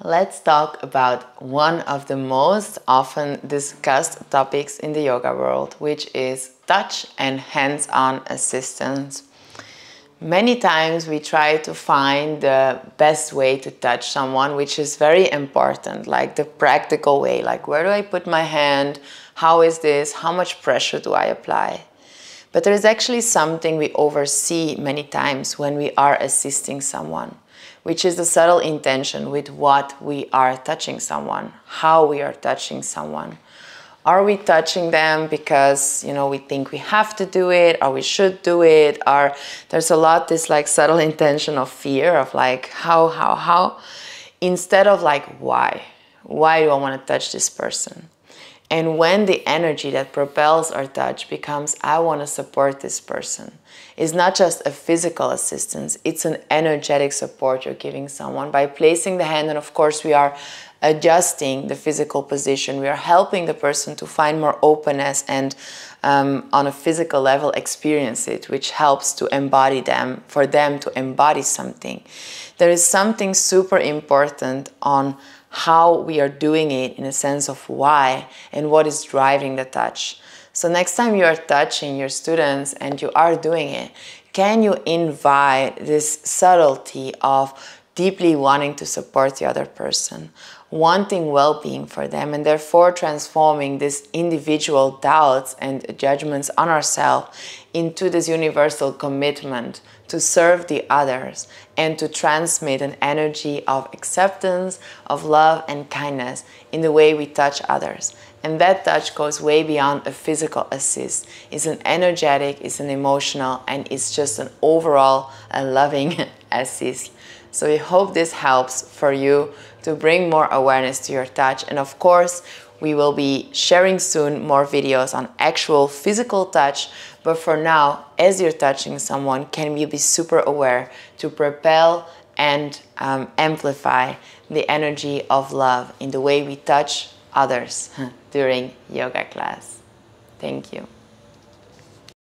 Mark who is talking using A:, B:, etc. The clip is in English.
A: Let's talk about one of the most often discussed topics in the yoga world, which is touch and hands-on assistance. Many times we try to find the best way to touch someone, which is very important, like the practical way, like where do I put my hand, how is this, how much pressure do I apply? But there is actually something we oversee many times when we are assisting someone, which is the subtle intention with what we are touching someone, how we are touching someone. Are we touching them because, we think we have to do it, or we should do it, or there's a lot this like subtle intention of fear of like how, instead of like why do I want to touch this person? And when the energy that propels our touch becomes, I want to support this person, it's not just a physical assistance, it's an energetic support you're giving someone. By placing the hand, and of course we are adjusting the physical position, we are helping the person to find more openness and on a physical level experience it, which helps to embody them, for them to embody something. There is something super important on how we are doing it in a sense of why and what is driving the touch. So next time you are touching your students and you are doing it, can you invite this subtlety of deeply wanting to support the other person, wanting well-being for them, and therefore transforming these individual doubts and judgments on ourselves into this universal commitment to serve the others and to transmit an energy of acceptance, of love and kindness in the way we touch others. And that touch goes way beyond a physical assist. It's an energetic, it's an emotional, and it's just an overall loving assist. So I hope this helps for you to bring more awareness to your touch. And of course, we will be sharing soon more videos on actual physical touch. But for now, as you're touching someone, can you be super aware to propel and amplify the energy of love in the way we touch others during yoga class. Thank you.